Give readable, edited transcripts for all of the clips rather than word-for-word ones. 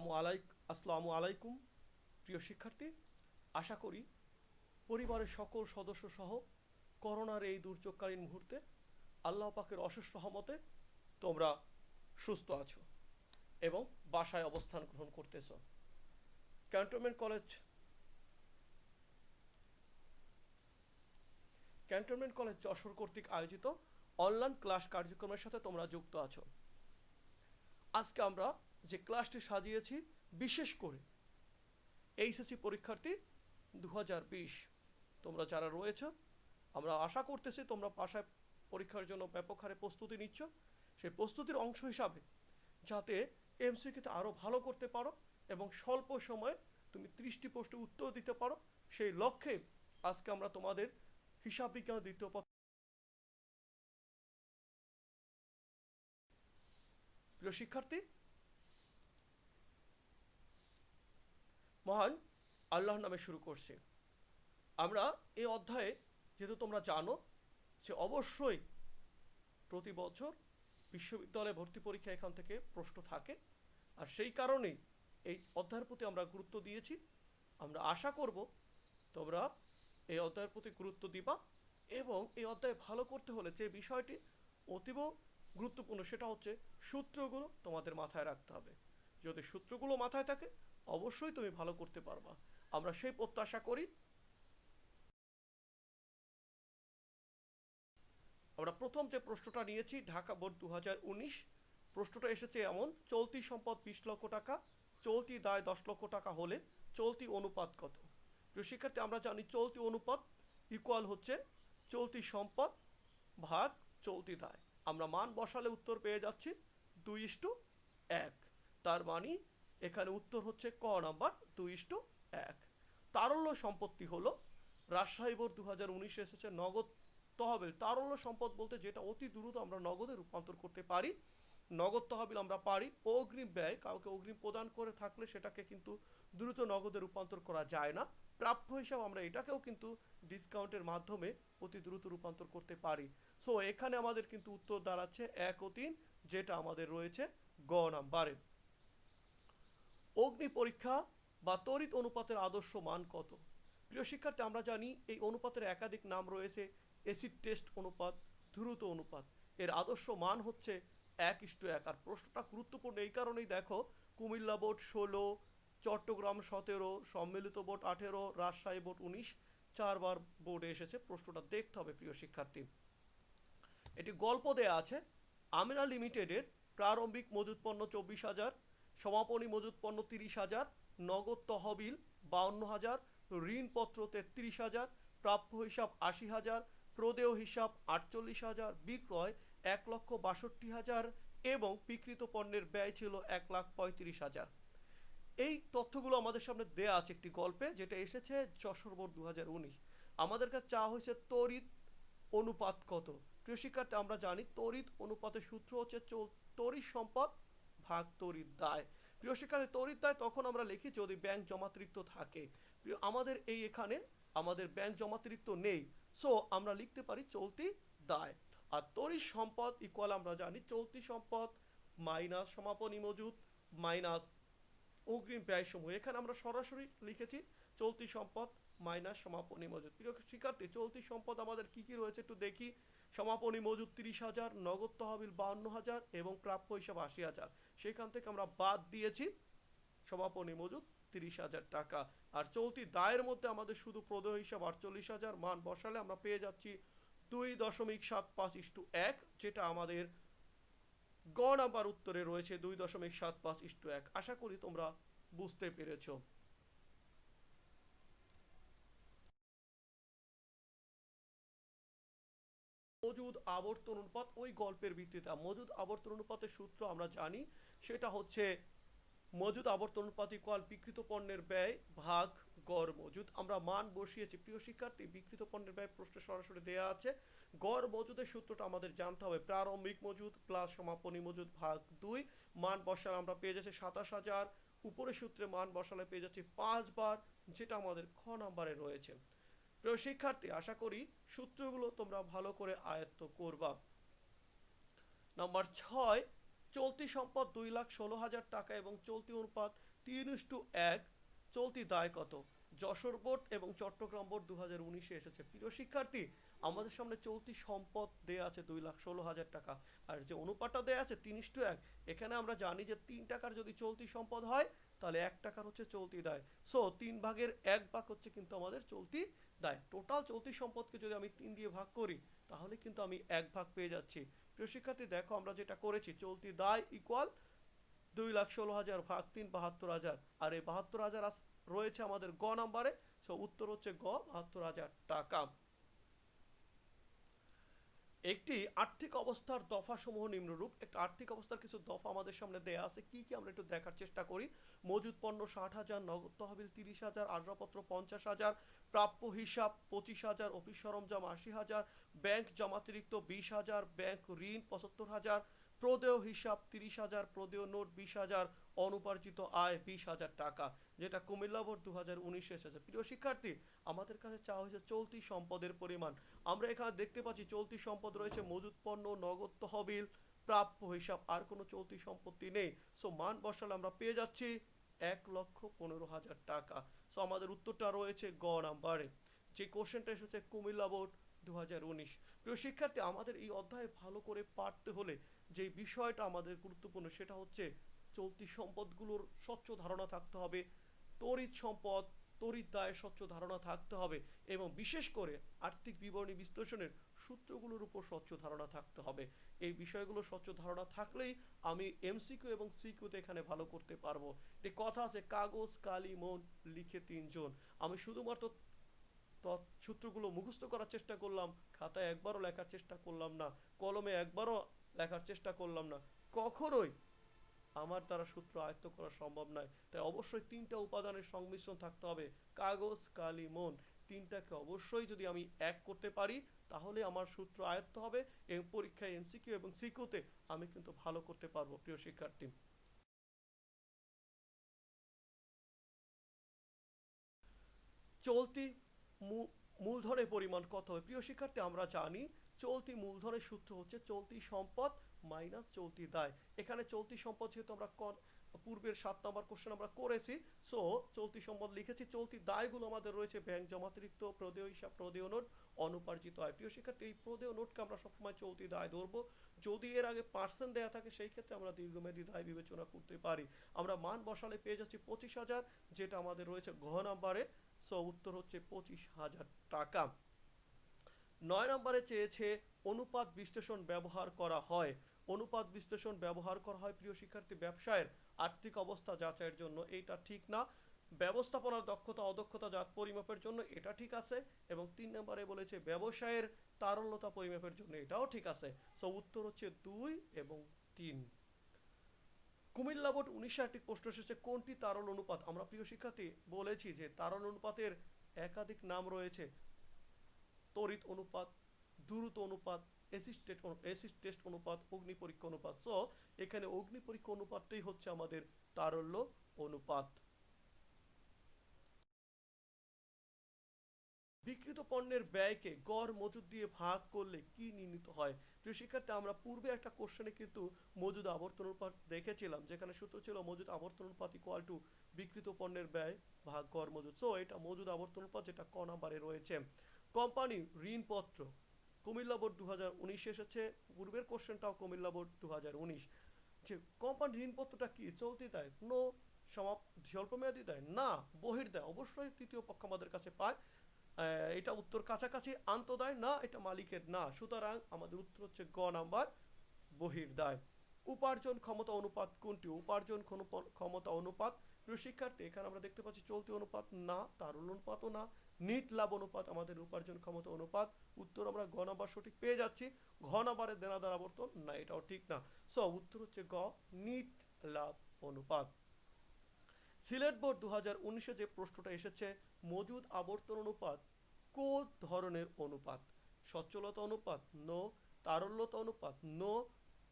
আসসালামু আলাইকুম প্রিয় শিক্ষার্থী। আশা করি পরিবারের সকল সদস্য সহ করোনার এই দুর্যোগকালীন মুহূর্তে আল্লাহ পাকের অশেষ রহমতে তোমরা সুস্থ আছো এবং বাসায় অবস্থান গ্রহণ করতেছ। Cantonment college cantonment college Jessore কর্তৃক আয়োজিত অনলাইন ক্লাস কার্যক্রমের সাথে তোমরা যুক্ত আছো। আজকে আমরা যে ক্লাসটি সাজিয়েছি বিশেষ করে এইচএসসি পরীক্ষার্থী 2020 তোমরা যারা রয়েছ, আমরা আশা করতেছি তোমরা বাসায় পরীক্ষার জন্য ব্যাপক হারে প্রস্তুতি নিচ্ছ। সেই প্রস্তুতির অংশ হিসাবে যাতে এমসিকিউতে আরও ভালো করতে পারো এবং স্বল্প সময়ে তুমি 30টি প্রশ্নের উত্তর দিতে পারো, সেই লক্ষ্যে আজকে আমরা তোমাদের হিসাব বিজ্ঞান দ্বিতীয় পত্র। প্রিয় শিক্ষার্থী, মহান আল্লাহর নামে শুরু করছি। আমরা এই অধ্যায়ে, যেহেতু তোমরা জানো যে অবশ্যই প্রতি বছর বিশ্ববিদ্যালয়ে ভর্তি পরীক্ষা এখান থেকে প্রশ্ন থাকে, আর সেই কারণেই এই অধ্যায়ের প্রতি আমরা গুরুত্ব দিয়েছি। আমরা আশা করব তোমরা এই অধ্যায়ের প্রতি গুরুত্ব দিবা এবং এই অধ্যায়ে ভালো করতে হলে যে বিষয়টি অতীব গুরুত্বপূর্ণ সেটা হচ্ছে সূত্রগুলো তোমাদের মাথায় রাখতে হবে। যদি সূত্রগুলো মাথায় থাকে অবশ্যই তুমি ভালো করতে পারবা, আমরা সেই প্রত্যাশা করি। আমরা প্রথম যে প্রশ্নটা নিয়েছি ঢাকা বোর্ড 2019, প্রশ্নটা এসেছে এমন: চলতি সম্পদ 20 লক্ষ টাকা, চলতি দায় 10 লক্ষ টাকা হলে চলতি অনুপাত কত? প্রিয় শিক্ষার্থী, আমরা জানি চলতি অনুপাত ইকুয়াল হচ্ছে চলতি সম্পদ ভাগ চলতি দায়। আমরা মান বসালে উত্তর পেয়ে যাচ্ছি 2:1। তার মানে এখানে উত্তর হচ্ছে ক নাম্বার 2:1। তারল্য সম্পত্তি হলো, রাজশাহী বোর্ড 2019 এসেছে নগদ তহবিল। তারল্য সম্পদ বলতে যেটা অতি দ্রুত আমরা নগদে রূপান্তর করতে পারি। নগদ তহবিল আমরা পারি। অগ্রিম ব্যয়, কাউকে অগ্রিম প্রদান করে থাকলে সেটাকে কিন্তু দ্রুত নগদে রূপান্তর করা যায় না। প্রাপ্য হিসাব আমরা এটাকেও কিন্তু ডিসকাউন্টের মাধ্যমে অতি দ্রুত রূপান্তর করতে পারি। সো এখানে আমাদের কিন্তু উত্তর দাঁড়াচ্ছে 1 ও 3, যেটা আমাদের রয়েছে গ নাম্বারে। অগ্নি পরীক্ষা বা তড়িৎ অনুপাতের আদর্শ মান কত? প্রিয় শিক্ষার্থী, আমরা জানি এই অনুপাতের একাধিক নাম রয়েছে: এসিড টেস্ট অনুপাত, দ্রুত অনুপাত। এর আদর্শ মান হচ্ছে 1:1। আর প্রশ্নটা গুরুত্বপূর্ণ এই কারণেই, দেখো কুমিল্লা বোর্ড 16, চট্টগ্রাম 17, সম্মিলিত বোর্ড 18, রাজশাহী বোর্ড 19 চারবার বোর্ডে এসেছে। প্রশ্নটা দেখতে হবে প্রিয় শিক্ষার্থী। এটি গল্প দেয়া আছে। আমিরা লিমিটেডের প্রারম্ভিক মজুত পণ্য 24,000, সমাপনী মজুত পণ্য 30,000, নগদ তহবিল 52,000, ঋণপত্র 33,000, প্রাপ্য হিসাব 80,000, প্রদেয় হিসাব 48,000, বিক্রয় 1,62,000 এবং বিকৃত পণ্যের ব্যয় ছিল 1,35,000। এই তথ্যগুলো আমাদের সামনে দেয়া আছে একটি গল্পে, যেটা এসেছে যশোর বোর্ড 2019। আমাদের কাছে চাওয়া হয়েছে তড়িৎ অনুপাত কত। প্রিয় শিক্ষার্থী, আমরা জানি তড়িৎ অনুপাতের সূত্র হচ্ছে তড়িৎ সম্পদ ভাগ তড়িৎ দায়। প্রিয় শিক্ষার্থী, তড়িৎ দায় তখন আমরা লিখি যদি ব্যাংক জমাতিরিক্ত থাকে। প্রিয় আমাদের এখানে আমাদের ব্যাংক জমাতিরিক্ত নেই, সো আমরা লিখতে পারি চলতি দায়। আর তড়িৎ সম্পদ ইকুয়াল আমরা জানি চলতি সম্পদ মাইনাস সমাপনী মজুত মাইনাস অগ্রিম ব্যয় সমূহ। এখানে আমরা সরাসরি লিখেছি চলতি সম্পদ মাইনাস সমাপনী মজুত। প্রিয় শিক্ষার্থী, চলতি সম্পদ আমাদের কি কি রয়েছে একটু দেখি। সমাপনী মজুত 30,000, নগদ তহবিল 52,000 এবং প্রাপ্য হিসাব 80,000। সেখান থেকে আমরা বাদ দিয়েছি সমাপনী মজুত 30,000 টাকা। আর চলতি দায়ের মধ্যে আমাদের শুধু প্রদেয় হিসাব 48,000, মান বসালে আমরা পেয়ে যাচ্ছি 2.75:1, যেটা আমাদের গ নাম্বার উত্তরে রয়েছে 2.75:1। আশা করি তোমরা বুঝতে পেরেছো। মজুদ আবর্তন অনুপাত ওই গল্পের ভিত্তিতে। মজুদ আবর্তন অনুপাতের সূত্র আমরা জানি, সেটা হচ্ছে মজুদ আবর্তন অনুপাত ইকুয়াল বিকৃত পণ্যের ব্যয় ভাগ গড় মজুদ। আমরা মান বসিয়েছি। প্রিয় শিক্ষার্থী, বিকৃত পণ্যের ব্যয় প্রশ্নে সরাসরি দেয়া আছে। গড় মজুদের সূত্রটা আমাদের জানতে হবে প্রারম্ভিক মজুদ প্লাস সমাপনী মজুদ ভাগ 2। মান বসালে আমরা পেয়ে যাচ্ছি 27,000। উপরের সূত্রে মান বসালে পেয়ে যাচ্ছি 5 বার, যেটা আমাদের খ নাম্বারে রয়েছে। প্রিয় শিক্ষার্থী, আশা করি সূত্রগুলো তোমরা ভালো করে আয়ত্ত করবা। নাম্বার 6, চলতি সম্পদ 2,16,000 টাকা এবং চলতি অনুপাত 3:1 চলতি দায় কত? যশোর বোর্ড এবং চট্টগ্রাম বোর্ড 2019-এ এসেছে। প্রিয় শিক্ষার্থী, আমাদের সামনে চলতি সম্পদ দেয়া আছে 2,16,000 টাকা, আর যে অনুপাতটা দেয়া আছে 3:1, এখানে আমরা জানি যে 3 টাকার যদি চলতি সম্পদ হয় তাহলে 1 টাকার হচ্ছে চলতি দায়। সো 3 ভাগের 1 ভাগ হচ্ছে কিন্তু আমাদের চলতি দায়। টোটাল চলতি সম্পদকে যদি আমি 3 দিয়ে ভাগ করি তাহলে কিন্তু আমি 1 ভাগ পেয়ে যাচ্ছি। প্রিয় শিক্ষার্থী, দেখো আমরা যেটা করেছি, চলতি দায় ইকুয়াল 2,16,000 ভাগ 3, 72,000, আর এই 72,000 রয়েছে আমাদের গ নাম্বারে। সো উত্তর হচ্ছে গ, 72,000 টাকা। একটি আর্থিক অবস্থার দফা সমূহ নিম্নরূপ। একটা আর্থিক অবস্থার কিছু দফা আমাদের সামনে দেয়া আছে, কি কি আমরা একটু দেখার চেষ্টা করি। মজুদ পণ্য 60,000, নগদ তহবিল 30,000, আসবাবপত্র 50,000, প্রাপ্য হিসাব 25,000, অফিস সরঞ্জাম 80,000, ব্যাংক জমাতিরিক্ত 20,000, ব্যাংক ঋণ 75,000, প্রদেয় হিসাব 30,000, প্রদেয় নোট 20,000, অনুপার্জিত আয় 20,000 টাকা, যেটা কুমিল্লা বোর্ড 2019 এসেছে। প্রিয় শিক্ষার্থী, আমাদের কাছে চাওয়া হয়েছে চলতি সম্পদের পরিমাণ। আমরা এখানে দেখতে পাচ্ছি চলতি সম্পদ রয়েছে মজুদ পণ্য, নগদ তহবিল, প্রাপ্য হিসাব, আর কোনো চলতি সম্পত্তি নেই। সো মান বসালে আমরা পেয়ে যাচ্ছি 1,15,000 টাকা। সো আমাদের উত্তরটা রয়েছে গ নাম্বারে। যে কোশ্চেনটা এসেছে কুমিল্লা বোর্ড 2019। প্রিয় শিক্ষার্থী, আমাদের এই অধ্যায়ে ভালো করে পারতে হলে যে বিষয়টা আমাদের গুরুত্বপূর্ণ সেটা হচ্ছে চলতি সম্পদগুলোর স্বচ্ছ ধারণা থাকতে হবে, তড়িৎ সম্পদ, তড়িৎ দায়ের স্বচ্ছ ধারণা থাকতে হবে, এবং বিশেষ করে আর্থিক বিবরণী বিশ্লেষণের সূত্রগুলোর উপর স্বচ্ছ ধারণা থাকতে হবে। এই বিষয়গুলো স্বচ্ছ ধারণা থাকলেই আমি এমসিকিউ এবং সিকিউতে এখানে ভালো করতে পারবো। একটি কথা আছে, কাগজ কালি মন লিখে 3 জন। আমি শুধুমাত্র সূত্রগুলো মুখস্থ করার চেষ্টা করলাম, খাতায় একবারও লেখার চেষ্টা করলাম না, কলমে একবারও লেখার চেষ্টা করলাম না, কখনোই আমার দ্বারা সূত্র আয়ত্ত করা সম্ভব নয়। তাই অবশ্যই 3টা উপাদানের সংমিশ্রণ থাকতে হবে, কাগজ কালি মন। 3টাকে অবশ্যই যদি আমি এক করতে পারি তাহলে আমার সূত্র আয়ত্ত হবে, এবং পরীক্ষায় এমসিকিউ এবং সিকিউতে আমি কিন্তু ভালো করতে পারবো। প্রিয় শিক্ষার্থী, চলতি মূলধনের পরিমাণ কত হবে? প্রিয় শিক্ষার্থী, আমরা জানি চলতি মূলধনের সূত্র হচ্ছে চলতি সম্পদ মাইনাস চলতি দায়। এখানে চলতি সম্পদ যেহেতু আমরা পূর্বের 7 নম্বর কোশ্চেন আমরা করেছি, সো চলতি সম্পদ লিখেছি। চলতি দায়গুলো আমাদের রয়েছে ব্যাংক জমাতিরিক্ত, প্রদেয় হিসাব, প্রদেয় নোট, অনুপার্জিত আয়। প্রিয় শিক্ষার্থী, এই প্রদেয় নোটকে আমরা সবসময় চলতি দায় ধরবো। যদি এর আগে পার্সেন্ট দেওয়া থাকে সেই ক্ষেত্রে আমরা দীর্ঘমেয়াদী দায় বিবেচনা করতে পারি। আমরা মান বসালে পেয়ে যাচ্ছি 25,000, যেটা আমাদের রয়েছে ঘ নাম্বারে। সো উত্তর হচ্ছে 25,000 টাকা। 9 নম্বরে চেয়েছে অনুপাত বিশ্লেষণ ব্যবহার করা হয়। অনুপাত বিশ্লেষণ ব্যবহার করা হয় প্রিয় শিক্ষার্থী ব্যবসায়ের আর্থিক অবস্থা যাচাইয়ের জন্য, এইটা ঠিক না। ব্যবস্থাপনার দক্ষতা অদক্ষতা জাত পরিমাপের জন্য, এটা ঠিক আছে। এবং 3 নম্বরে বলেছে ব্যবসায়ের তারল্যতা পরিমাপের জন্য, এটাও ঠিক আছে। সো উত্তর হচ্ছে 2 এবং 3। কুমিল্লা বোর্ড 19 প্রশ্ন এসেছে, কোনটি তারল অনুপাত? আমরা প্রিয় শিক্ষার্থী বলেছি যে তারল অনুপাতের একাধিক নাম রয়েছে, তড়িৎ অনুপাত, দ্রুত অনুপাত, অ্যাসিড টেস্ট অনুপাত, অগ্নি পরীক্ষা অনুপাত। সো এখানে অগ্নি পরীক্ষা অনুপাতটাই হচ্ছে আমাদের তারল্য অনুপাত। বিক্রিত পণ্যের ব্যয়কে গড় মজুদ দিয়ে ভাগ করলে কি নির্ণীত হয়? প্রিয় শিক্ষার্থী, আমরা পূর্বে একটা কোশ্চেনে কিন্তু মজুদ আবর্তন অনুপাত দেখেছিলাম, যেখানে সূত্র ছিল মজুদ আবর্তন অনুপাত ইকুয়াল টু বিক্রিত পণ্যের ব্যয় ভাগ গড় মজুদ। সো এটা মজুদ আবর্তন অনুপাত, যেটা ক নাম্বারে রয়েছে। কোম্পানি ঋণপত্র কুমিল্লা বোর্ড 2019 এসেছে, পূর্বের কোশ্চেনটাও কুমিল্লা বোর্ড 2019। যে কোম্পানি ঋণপত্রটা কি চলতি দায়, কোনো স্বল্পমেয়াদী দায় না, বহির্দায়। অবশ্যই তৃতীয় পক্ষ আমাদের কাছে পায়, এটা উত্তর কাছাকাছি। আন্তদায় না, এটা মালিকের না। সুতরাং আমাদের উত্তর হচ্ছে গ নাম্বার, বহির্দায়। উপার্জন ক্ষমতা অনুপাত কোনটি? উপার্জন ক্ষমতা অনুপাত প্রিয় শিক্ষার্থী, এখানে আমরা দেখতে পাচ্ছি চলতি অনুপাত না, তারল্য অনুপাতও না, নিট লাভ অনুপাত আমাদের উপার্জন ক্ষমতা অনুপাত। উত্তর আমরা গ নাম্বার সঠিক পেয়ে যাচ্ছি। ঘ নাম্বারের দেনাদার আবর্তন না, এটাও ঠিক না। সো উত্তর হচ্ছে গ, নিট লাভ অনুপাত। সিলেট বোর্ড 2019-এ যে প্রশ্নটা এসেছে, মজুদ আবর্তন অনুপাত কোন ধরনের অনুপাত? সচ্ছলতা অনুপাত নো, তারল্যতা অনুপাত নো,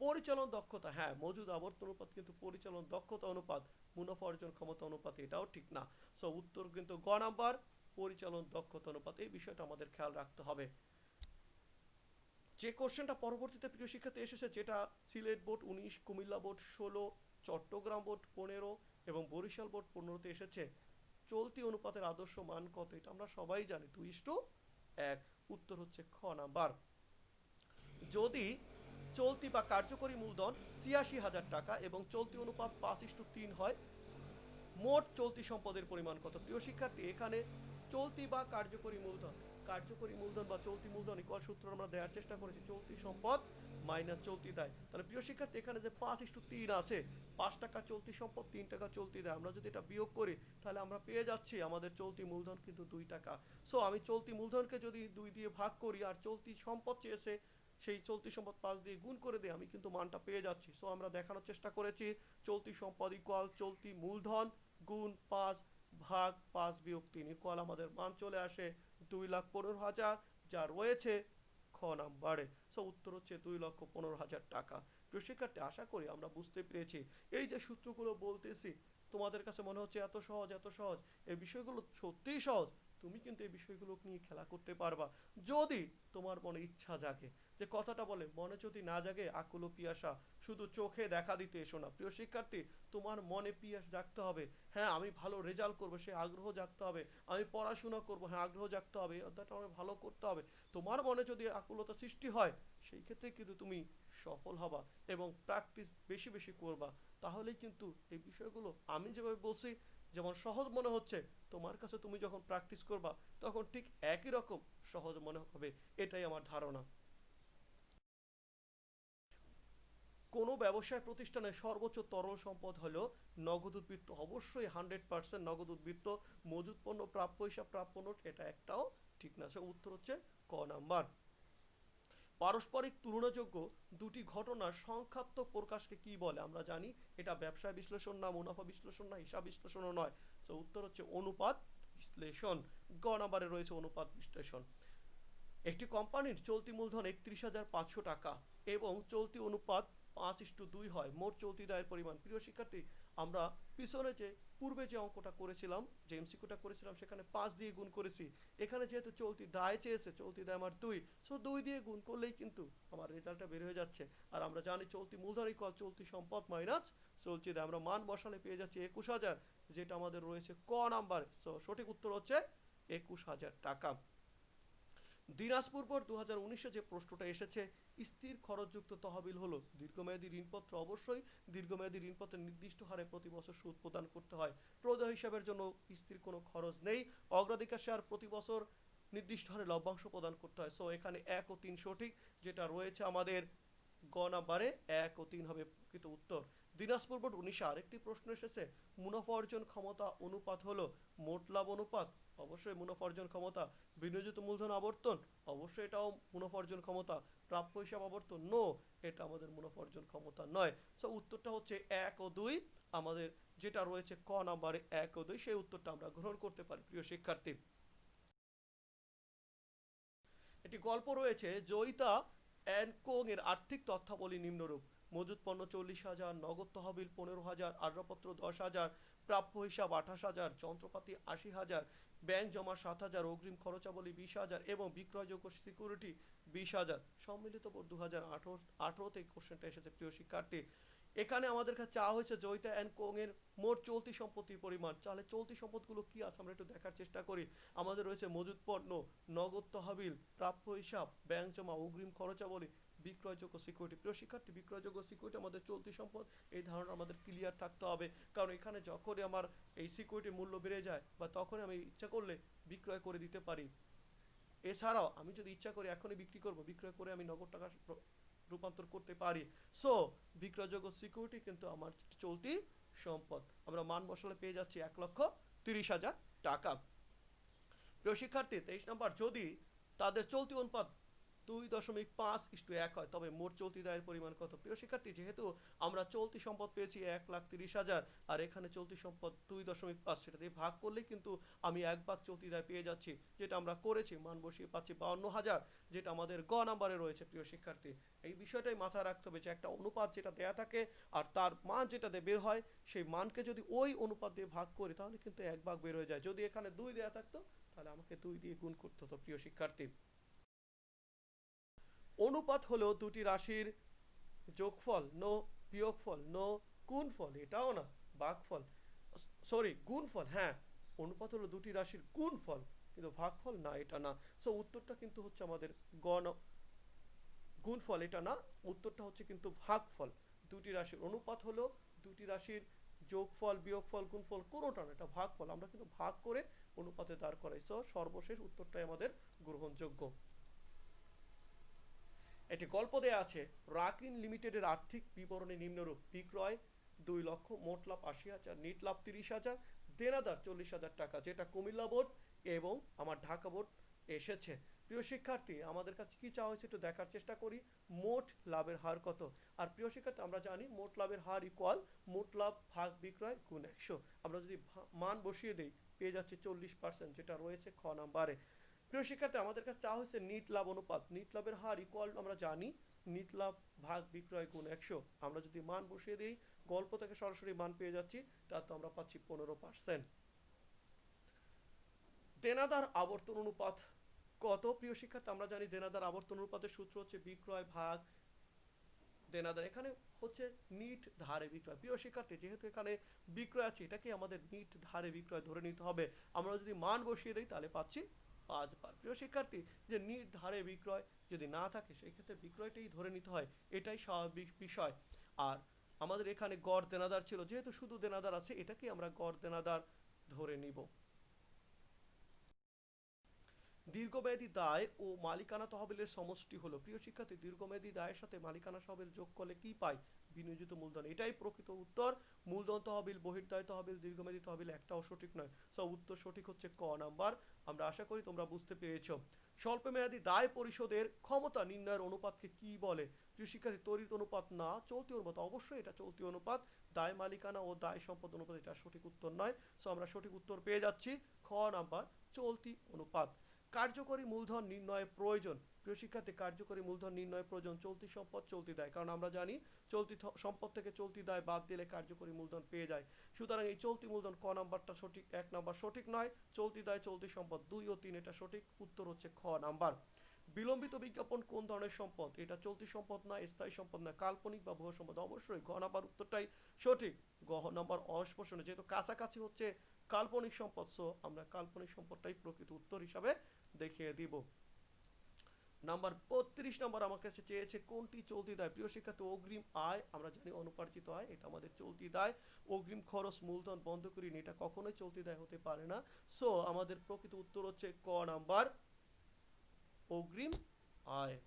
পরিচালন দক্ষতা হ্যাঁ, মজুদ আবর্তন অনুপাত কিন্তু পরিচালন দক্ষতা অনুপাত, মুনাফা অর্জন ক্ষমতা অনুপাত, এটাও ঠিক না। সো উত্তর কিন্তু গ নাম্বার, পরিচালন দক্ষতা অনুপাত। এই বিষয়টা আমাদের খেয়াল রাখতে হবে। যে কোশ্চেনটা পরবর্তীতে প্রিয় শিক্ষার্থী এসেছে, যেটা Sylhet board 19, Comilla board 16 Chittagong board 15 এবং বরিশাল বোর্ড 15তে এসেছে চলতি অনুপাতের আদর্শ মান কত? এটা আমরা সবাই জানি 2:1। উত্তর হচ্ছে খ নাম্বার। যদি চলতি বা কার্যকরী মূলধন ৮৬,০০০ টাকা এবং চলতি অনুপাত 5:3 হয়, মোট চলতি সম্পদের পরিমাণ কত? প্রিয় শিক্ষার্থী, এখানে চলতি বা কার্যকরী মূলধন, কার্যকরী মূলধন বা চলতি মূলধন ইকুয়াল সূত্র আমরা দেওয়ার চেষ্টা করেছি চলতি সম্পদ মাইনাস চলতি দায়। তাহলে প্রিয় শিক্ষার্থী, এখানে যে 5:3 আছে, 5 টাকা চলতি সম্পদ, 3 টাকা চলতি দায়, আমরা যদি এটা বিয়োগ করি তাহলে আমরা পেয়ে যাচ্ছি আমাদের চলতি মূলধন কিন্তু 2 টাকা। সো আমি চলতি মূলধনকে যদি 2 দিয়ে ভাগ করি আর চলতি সম্পদ চেয়েছে সেই চলতি সম্পদ 5 দিয়ে গুণ করে দিই, আমি কিন্তু মানটা পেয়ে যাচ্ছি। সো আমরা দেখানোর চেষ্টা করেছি চলতি সম্পদ ইকুয়াল চলতি মূলধন গুণ 5 ভাগ 5 বিয়োগ 3 ইকুয়াল আমাদের মান চলে আসে 2,15,000, যা রয়েছে খ নাম্বারে। সো উত্তর হচ্ছে 2,15,000 টাকা। প্রিয় শিক্ষার্থী, আশা করি আমরা বুঝতে পেরেছি। এই যে সূত্রগুলো বলতেছি তোমাদের কাছে মনে হচ্ছে এত সহজ এত সহজ, এই বিষয়গুলো সত্যিই সহজ। তুমি কিন্তু এই বিষয়গুলো নিয়ে খেলা করতে পারবা যদি তোমার মনে ইচ্ছা জাগে। যে কথাটা বলে, মনে যদি না জাগে আকুল পিয়াসা, শুধু চোখে দেখা দিতে এসো না। প্রিয় শিক্ষার্থী, তোমার মনে পিয়াস জাগতে হবে। হ্যাঁ, আমি ভালো রেজাল্ট করবো, সে আগ্রহ জাগতে হবে। আমি পড়াশোনা করবো, হ্যাঁ আগ্রহ জাগতে হবে, অধ্যায়টা আমার ভালো করতে হবে। তোমার মনে যদি আকুলতা সৃষ্টি হয়, সেই ক্ষেত্রে কিন্তু তুমি সফল হবা এবং প্র্যাকটিস বেশি বেশি করবা। তাহলেই কিন্তু এই বিষয়গুলো আমি যেভাবে বলছি যেমন সহজ মনে হচ্ছে, তোমার কাছে তুমি যখন প্র্যাকটিস করবা তখন ঠিক একই রকম সহজ মনে হবে, এটাই আমার ধারণা। কোনো ব্যবসায় প্রতিষ্ঠানের সর্বোচ্চ তরল সম্পদ হলো নগদ উদ্বৃত্ত। অবশ্যই 100% নগদ উদ্বৃত্ত। মজুত পণ্য, প্রাপ্য হিসাব, প্রাপ্য নোট, এটা একটাও ঠিক না। উত্তর হচ্ছে ক নাম্বার। পারস্পরিক তুলনাযোগ্য দুটি ঘটনার সংখ্যাত্মক প্রকাশকে কি বলে? আমরা জানি এটা ব্যবসায় বিশ্লেষণ না, মুনাফা বিশ্লেষণ না, হিসাব বিশ্লেষণও নয়। সো উত্তর হচ্ছে অনুপাত বিশ্লেষণ। গ নাম্বারে রয়েছে অনুপাত বিশ্লেষণ। একটি কোম্পানির চলতি মূলধন ৩১,৫০০ টাকা এবং চলতি অনুপাত 5:2 হয়, মোট চলতি দায়ের পরিমাণ। প্রিয় শিক্ষার্থী, আমরা পিছনে যে পূর্বে যে অঙ্কটা করেছিলাম, যে এমসিকিউটা করেছিলাম, সেখানে 5 দিয়ে গুণ করেছি। এখানে যেহেতু চলতি দায় চেয়েছে, চলতি দায় আমার 2, সো 2 দিয়ে গুণ করলেই কিন্তু আমার রেজাল্টটা বের হয়ে যাচ্ছে। আর আমরা জানি চলতি মূলধন ইকুয়াল চলতি সম্পদ মাইনাস চলতি দায়। আমরা মান বসালে পেয়ে যাচ্ছি 21,000, যেটা আমাদের রয়েছে ক নাম্বার। সো সঠিক উত্তর হচ্ছে 21,000 টাকা। দিনাজপুর বোর্ড 2019-এ যে প্রশ্নটা এসেছে, স্থির খরচযুক্ত তহবিল হলো দীর্ঘমেয়াদী ঋণপত্র। অবশ্যই দীর্ঘমেয়াদী ঋণপত্রের নির্দিষ্ট হারে প্রতি বছর সুদ প্রদান করতে হয়। প্রদেয় হিসাবের জন্য স্থির কোনো খরচ নেই। অগ্রাধিকার শেয়ার প্রতি বছর নির্দিষ্ট হারে লভ্যাংশ প্রদান করতে হয়। সো এখানে 1 ও 3 সঠিক, যেটা রয়েছে আমাদের গ নাম্বারে 1 ও 3 হবে প্রকৃত উত্তর। দিনাজপুর বোর্ড 19-এ আরেকটি প্রশ্ন এসেছে, মুনাফা অর্জন ক্ষমতা অনুপাত হলো মোট লাভ অনুপাত। অবশ্যই মুনাফা অর্জন ক্ষমতা। বিনিয়োজিত মূলধন আবর্তন, অবশ্যই এটাও মুনাফা অর্জন ক্ষমতা। প্রাপ্য হিসাব আবর্তন, নো, এটা আমাদের মুনাফা অর্জন ক্ষমতা নয়। সো উত্তরটা হচ্ছে 1 ও 2, আমাদের যেটা রয়েছে ক নাম্বারে 1 ও 2, সেই উত্তরটা আমরা গ্রহণ করতে পারি। প্রিয় শিক্ষার্থী, একটি গল্প রয়েছে, জয়িতা অ্যান্ড কোং এর আর্থিক তথ্যাবলী নিম্নরূপ: মজুত পণ্য 40,000, নগদ তহবিল 15,000, আসবাবপত্র 10,000, প্রাপ্য হিসাব 28,000, যন্ত্রপাতি 80,000, ব্যাংক জমা 7,000, অগ্রিম খরচাবলী 20,000 এবং বিক্রয়যোগ্য সিকিউরিটি 20,000। সম্মিলিত বোর্ড 2018-তে এই কোশ্চেনটা এসেছে। প্রিয় শিক্ষার্থী, এখানে আমাদের কাছে চাওয়া হয়েছে জয়িতা অ্যান্ড কোং এর মোট চলতি সম্পত্তির পরিমাণ। তাহলে চলতি সম্পদগুলো কি আছে আমরা একটু দেখার চেষ্টা করি। আমাদের রয়েছে মজুত পণ্য, নগদ তহবিল, প্রাপ্য হিসাব, ব্যাংক জমা, অগ্রিম খরচাবলী, বিক্রয়যোগ্য সিকিউরিটি। প্রিয় শিক্ষার্থী, বিক্রয়যোগ্য সিকিউরিটি আমাদের চলতি সম্পদ, এই ধারণা আমাদের ক্লিয়ার থাকতে হবে। কারণ এখানে যখনই আমার এই সিকিউরিটির মূল্য বেড়ে যায় বা তখনই আমি ইচ্ছা করলে বিক্রয় করে দিতে পারি। এছাড়াও আমি যদি ইচ্ছা করি এখনই বিক্রি করব, বিক্রয় করে আমি নগদ টাকা রূপান্তর করতে পারি। সো বিক্রয়যোগ্য সিকিউরিটি কিন্তু আমার চলতি সম্পদ। আমরা মান বসালে পেয়ে যাচ্ছি 1,30,000 টাকা। প্রিয় শিক্ষার্থী, 23 নম্বর, যদি তাদের চলতি অনুপাত 2.5:1 হয় তবে মোট চলতি দায়ের পরিমাণ কত? প্রিয় শিক্ষার্থী, যেহেতু আমরা চলতি সম্পদ পেয়েছি 1,30,000 আর এখানে চলতি সম্পদ 2.5, সেটা দিয়ে ভাগ করলেই কিন্তু আমি 1 ভাগ চলতি দায় পেয়ে যাচ্ছি, যেটা আমরা করেছি। মান বসিয়ে পাচ্ছি 52,000, যেটা আমাদের গ নাম্বারে রয়েছে। প্রিয় শিক্ষার্থী, এই বিষয়টাই মাথায় রাখতে হবে যে একটা অনুপাত যেটা দেয়া থাকে আর তার মান যেটা বের হয়, সেই মানকে যদি ওই অনুপাত দিয়ে ভাগ করি তাহলে কিন্তু 1 ভাগ বের হয়ে যায়। যদি এখানে 2 দেয়া থাকতো তাহলে আমাকে 2 দিয়ে গুণ করতে হতো। প্রিয় শিক্ষার্থী, অনুপাত হলো দুটি রাশির যোগফল, নো বিয়োগফল, নো গুণফল, এটাও না, ভাগফল, সরি গুণফল, হ্যাঁ, অনুপাত হলো দুটি রাশির গুণফল, কিন্তু ভাগফল না, এটা না। সো উত্তরটা কিন্তু হচ্ছে আমাদের গ, গুণফল এটা না, উত্তরটা হচ্ছে কিন্তু ভাগফল। দুটি রাশির অনুপাত হলো দুটি রাশির যোগফল, বিয়োগফল, গুণফল, কোনোটা না, এটা ভাগফল। আমরা কিন্তু ভাগ করে অনুপাতে দাঁড় করাই। সো সর্বশেষ উত্তরটাই আমাদের গ্রহণযোগ্য। একটি গল্প দেয়া আছে, রাকিন লিমিটেডের আর্থিক বিবরণী নিম্নরূপ: বিক্রয় 2 লক্ষ, মোট লাভ 80,000, নিট লাভ 30,000, দেনাদার 40,000 টাকা, যেটা কুমিল্লা বোর্ড এবং আমার ঢাকা বোর্ড এসেছে। প্রিয় শিক্ষার্থী, আমাদের কাছে কি চাওয়া হয়েছে একটু দেখার চেষ্টা করি, মোট লাভের হার কত। আর প্রিয় শিক্ষার্থী, আমরা জানি মোট লাভের হার ইকুয়াল মোট লাভ ভাগ বিক্রয় গুণ 100। আমরা যদি মান বসিয়ে দিই পেয়ে যাচ্ছি 40%, যেটা রয়েছে খ নাম্বারে। প্রিয় শিক্ষার্থী, আমাদের কাছে চাওয়া হয়েছে নিট লাভ অনুপাত। নিট লাভের হার ইকুয়াল আমরা জানি নিট লাভ ভাগ বিক্রয় গুণ 100। আমরা যদি মান বসিয়ে দিই, গল্প থেকে সরাসরি মান পেয়ে যাচ্ছি, তার তো আমরা পাচ্ছি 15%। দেনাদার আবর্তন অনুপাত কত? প্রিয় শিক্ষার্থী, আমরা জানি দেনাদার আবর্তন অনুপাতের সূত্র হচ্ছে বিক্রয় ভাগ দেনাদার। এখানে হচ্ছে নিট ধারে বিক্রয়। প্রিয় শিক্ষার্থী, যেহেতু এখানে বিক্রয় আছে, এটাকে আমাদের নিট ধারে বিক্রয় ধরে নিতে হবে। আমরা যদি মান বসিয়ে দিই তাহলে পাচ্ছি 5 বার। প্রিয় শিক্ষার্থী, যে নিট ধারে বিক্রয় যদি না থাকে সেই ক্ষেত্রে বিক্রয়টাই ধরে নিতে হয়, এটাই স্বাভাবিক বিষয়। আর আমাদের এখানে গড় দেনাদার ছিল, যেহেতু শুধু দেনাদার আছে, এটাকে আমরা গড় দেনাদার ধরে নিব। দীর্ঘমেয়াদী দায় ও মালিকানা তহবিলের সমষ্টি হলো। প্রিয় শিক্ষার্থী, দীর্ঘমেয়াদী দায়ের সাথে মালিকানা তহবিল যোগ করলে কি পাই? বিনিয়োজিত মূলধন। এটাই প্রকৃত উত্তর। মূলধন তহবিল, বহির্দায় তহবিল, দীর্ঘমেয়াদী তহবিল একটাও সঠিক নয়। সব উত্তর সঠিক হচ্ছে ক নাম্বার। আমরা আশা করি তোমরা বুঝতে পেরেছো। স্বল্প মেয়াদী দায় পরিশোধের ক্ষমতা নির্ণয়ের অনুপাতকে কি বলে? প্রিয় শিক্ষার্থী, তড়িৎ অনুপাত না, চলতি অনুপাত। অবশ্যই এটা চলতি অনুপাত। দায় মালিকানা ও দায় সম্পদ অনুপাত, এটা সঠিক উত্তর নয়। সো আমরা সঠিক উত্তর পেয়ে যাচ্ছি খ নাম্বার, চলতি অনুপাত। কার্যকরী মূলধন নির্ণয় প্রয়োজন। প্রিয় শিক্ষার্থী, কার্যকরী মূলধন নির্ণয় প্রয়োজন চলতি সম্পদ, চলতি দায়। কারণ আমরা জানি চলতি সম্পদ থেকে চলতি দায় বাদ দিলে কার্যকরী মূলধন পেয়ে যায়। সুতরাং এই চলতি মূলধন ক নাম্বারটা সঠিক, 1 নাম্বার সঠিক নয়। চলতি দায়, চলতি সম্পদ 2 ও 3 এটা সঠিক। উত্তর হচ্ছে খ নাম্বার। বিলম্বিত বিজ্ঞাপন কোন ধরনের সম্পদ? এটা চলতি সম্পদ না, স্থায়ী সম্পদ না, কাল্পনিক বা ভুয়া সম্পদ। অবশ্যই ঘ নাম্বার উত্তরটাই সঠিক। গ নাম্বার অস্পষ্ট, যেহেতু কাছাকাছি হচ্ছে কাল্পনিক সম্পদ, সো আমরা কাল্পনিক সম্পদটাই প্রকৃত উত্তর হিসাবে দেখিয়ে দিব। নাম্বার 32 নাম্বার আমার কাছে চেয়েছে কোনটি চলতি দায়। প্রিয় শিক্ষার্থী, অগ্রিম আয়, আমরা জানি অনুপার্জিত আয়, এটা আমাদের চলতি দায়। অগ্রিম খরচ, মূলধন বন্ধ করিনি, এটা কখনোই চলতি দায় হতে পারে না। সো আমাদের প্রকৃত উত্তর হচ্ছে ক নাম্বার, অগ্রিম আয়।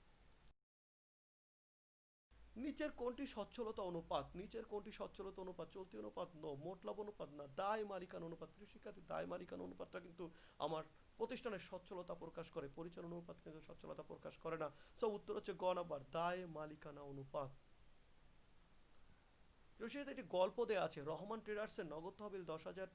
নিচের কোনটি সচ্ছলতা অনুপাত? নিচের কোনটি সচ্ছলতা অনুপাত? চলতি অনুপাত নো, মোট লাভ অনুপাত না, দায় মালিকানা অনুপাত। প্রিয় শিক্ষার্থী, দায় মালিকানা অনুপাতটা কিন্তু আমার প্রতিষ্ঠানের সচ্ছলতা প্রকাশ করে, পরিচালনা অনুপাত কিন্তু সচ্ছলতা প্রকাশ করে না। সো উত্তর হচ্ছে গ নাম্বার, দায় মালিকানা অনুপাত। প্রিয় শিক্ষার্থী, একটি গল্প দেয়া আছে, রহমান ট্রেডার্সের নগদ তহবিল 10,000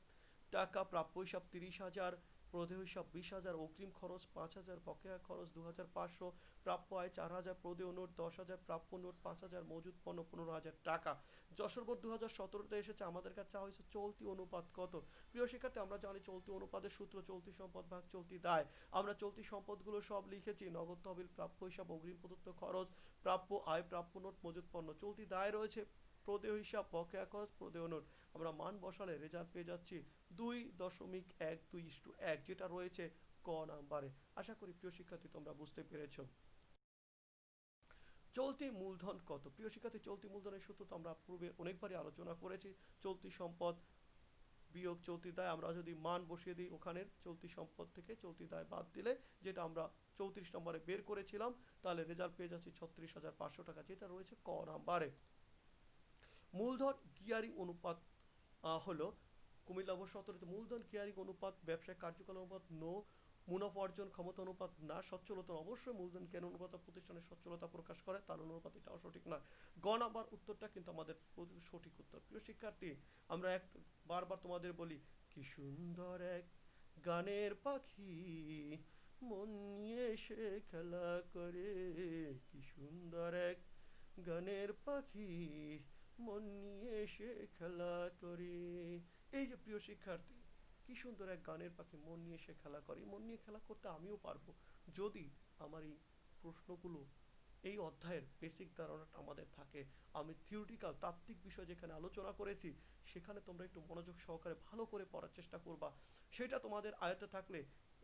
টাকা, প্রাপ্য হিসাব 30,000, প্রদেয় হিসাব 20,000, অগ্রিম খরচ 5,000, বকেয়া খরচ 2,500, প্রাপ্য আয় 4,000, প্রদেয় নোট 10,000, প্রাপ্য নোট 5,000, মজুদ পণ্য 15,000 টাকা। যশোর বোর্ড 2017-তে এসেছে, আমাদের কাছে চাওয়া হয়েছে চলতি অনুপাত কত। প্রিয় শিক্ষার্থী, আমরা জানি চলতি অনুপাতের সূত্র চলতি সম্পদ ভাগ চলতি দায়। আমরা চলতি সম্পদগুলো সব লিখেছি, নগদ তহবিল, প্রাপ্য হিসাব, অগ্রিম প্রদত্ত খরচ, প্রাপ্য আয়, প্রাপ্য নোট, মজুদ পণ্য। চলতি দায় রয়েছে প্রদেয় হিসাব, বকেয়া খরচ, প্রদেয় নোট। আমরা মান বসালে রেজাল্ট পেয়ে যাচ্ছি 2.12:1, যেটা রয়েছে ক নাম্বারে। আশা করি প্রিয় শিক্ষার্থী তোমরা বুঝতে পেরেছো। চলতি মূলধন কত? প্রিয় শিক্ষার্থী, চলতি মূলধনের সূত্র তো আমরা পূর্বে অনেকবারই আলোচনা করেছি। চলতি সম্পদ বিয়োগ চলতি দায়। আমরা যদি মান বসিয়ে দিই, ওখানে চলতি সম্পদ থেকে চলতি দায় বাদ দিলে, যেটা আমরা 34 নম্বরে বের করেছিলাম, তাহলে রেজাল্ট পেয়ে যাচ্ছি 36,500 টাকা, যেটা রয়েছে ক নাম্বারে। মূলধন গিয়ারিং অনুপাত হলো কুমিল্লা বোর্ড 17-তে। মূলধন গিয়ারিং অনুপাত ব্যবসায় কার্যকলাপ অনুপাত নো, মুনাফা অর্জন ক্ষমতা অনুপাত না, সচ্ছলতা অবশ্যই মূলধন জ্ঞান অনুপাত প্রতিষ্ঠানের সচ্ছলতা প্রকাশ করে, তার অনুপাত এটাও সঠিক নয়। গ নাম্বার উত্তরটা কিন্তু আমাদের সঠিক উত্তর। প্রিয় শিক্ষার্থী, আমরা এক বারবার তোমাদের বলি, কি সুন্দর এক গানের পাখি মন নিয়ে সে খেলা করে, কি সুন্দর এক গানের পাখি মন নিয়ে সে খেলা করে। এই যে প্রিয় শিক্ষার্থী, কি সুন্দর এক গানের পাখি মন নিয়ে সে খেলা করে। মন নিয়ে খেলা করতে আমিও পারবো, যদি আমার এই প্রশ্নগুলো এই অধ্যায়ের বেসিক ধারণাটা আমাদের থাকে। আমি থিওরিটিক্যাল তাত্ত্বিক বিষয় যেখানে আলোচনা করেছি সেখানে তোমরা একটু মনোযোগ সহকারে ভালো করে পড়ার চেষ্টা করবা। সেটা তোমাদের আয়ত্তে থাকলে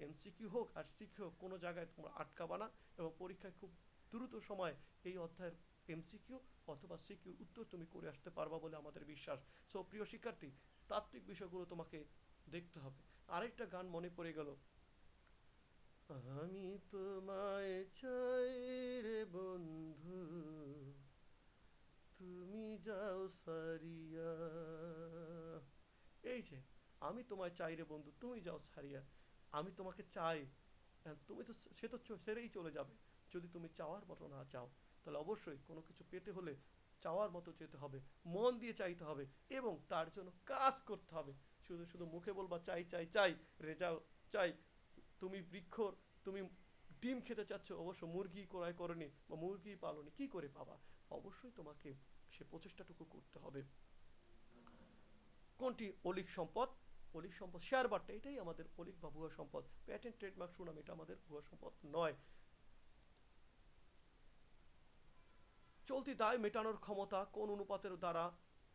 এমসিকিউ হোক আর সিকিউ হোক কোনো জায়গায় তোমরা আটকাবা না, এবং পরীক্ষায় খুব দ্রুত সময় এই অধ্যায়ের এমসিকিউ অথবা সিকিউর উত্তর তুমি করে আসতে পারবা বলে আমাদের বিশ্বাস। সো প্রিয় শিক্ষার্থী, তাত্ত্বিক বিষয়গুলো তোমাকে দেখতে হবে। আরেকটা গান মনে পড়ে গেল, আমি তোমায় চাই রে বন্ধু, তুমি যাও সারিয়া। এই যে, আমি তোমায় চাই রে বন্ধু, তুমি যাও সারিয়া। আমি তোমাকে চাই, তুমি তো, সে তো সেরেই চলে যাবে। যদি তুমি চাওয়ার মতো না চাও, তাহলে অবশ্যই কোনো কিছু পেতে হলে চাওয়ার মতো যেতে হবে, মন দিয়ে চাইতে হবে এবং তার জন্য কাজ করতে হবে। শুধু শুধু মুখে বলবা চাই চাই চাই, রেজাল্ট চাই। তুমি বৃক্ষর, তুমি ডিম খেতে চাচ্ছ, অবশ্য মুরগি ক্রয় করনি বা মুরগি পালনি, কি করে পাবা? অবশ্যই তোমাকে সে প্রচেষ্টাটুকু করতে হবে। কোনটি অলিক সম্পদ? অলিক সম্পদ শেয়ার বাট্টা, এটাই আমাদের অলিক বা ভুয়া সম্পদ। প্যাটেন্ট ট্রেডমার্ক সুনাম, এটা আমাদের ভুয়া সম্পদ নয়। চলতি দায় মেটানোর ক্ষমতা কোন অনুপাতের দ্বারা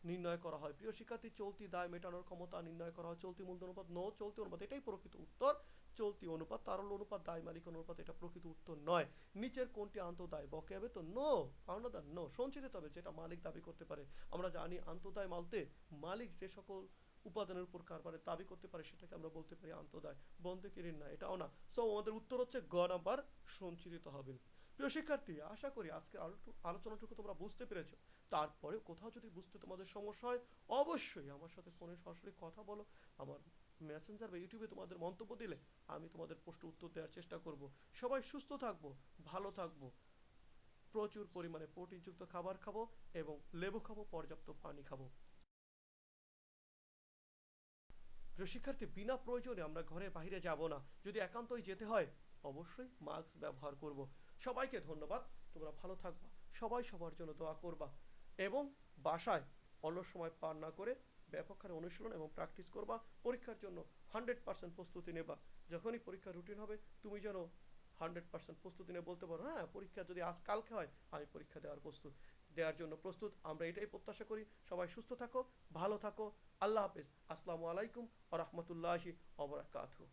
নির্ণয় করা হয়? প্রিয় শিক্ষার্থী, চলতি দায় মেটানোর ক্ষমতা নির্ণয় করা হয় চলতি মূলধন অনুপাত। নো, চলতি অনুপাত, এটাই প্রকৃত উত্তর। চলতি অনুপাত, তারল্য অনুপাত, দায় মালিক অনুপাত, এটা প্রকৃত উত্তর নয়। নিচের কোনটি আন্তঃদায়? বকেয়া বেতন? নো। পাওনাদার? নো। সঞ্চিত তবে, যেটা মালিক দাবি করতে পারে। আমরা জানি আন্তঃদায় মালতে মালিক যে সকল উপাদানের উপর কারবারের দাবি করতে পারে সেটাকে আমরা বলতে পারি আন্তঃদায়। বন্ধকি ঋণ না, এটাও না। সো আমাদের উত্তর হচ্ছে গ নাম্বার, সঞ্চিত তহবিল। প্রিয় শিক্ষার্থী, আশা করি আজকের আলোচনাটুকু তোমরা বুঝতে পেরেছো। তারপরে কোথাও যদি বুঝতে তোমাদের সমস্যা হয়, অবশ্যই আমার সাথে ফোনে সরাসরি কথা বলো। আমার মেসেঞ্জার বা ইউটিউবে তোমাদের মন্তব্য দিলে আমি তোমাদের প্রশ্ন উত্তর দেওয়ার চেষ্টা করব। সবাই সুস্থ থাকবো, ভালো থাকবো, প্রচুর পরিমাণে প্রোটিনযুক্ত খাবার খাবো এবং লেবু খাবো, পর্যাপ্ত পানি খাবো। প্রিয় শিক্ষার্থী, বিনা প্রয়োজনে আমরা ঘরের বাইরে যাব না। যদি একান্তই যেতে হয়, অবশ্যই মাস্ক ব্যবহার করব। সবাইকে ধন্যবাদ, তোমরা ভালো থাকবা। সবাই সবার জন্য দোয়া করবা এবং বাসায় অলস সময় পার না করে ব্যাপক হারে অনুশীলন এবং প্র্যাকটিস করবা। পরীক্ষার জন্য 100% প্রস্তুতি নেবা। যখনই পরীক্ষার রুটিন হবে, তুমি যেন 100% প্রস্তুতি নিয়ে বলতে পারো, হ্যাঁ, পরীক্ষা যদি আজ কালকে হয়, আমি পরীক্ষা দেওয়ার জন্য প্রস্তুত। আমরা এটাই প্রত্যাশা করি। সবাই সুস্থ থাকো, ভালো থাকো। আল্লাহ হাফেজ। আসসালামু আলাইকুম ওয়া রাহমাতুল্লাহি ওয়া বারাকাতুহু।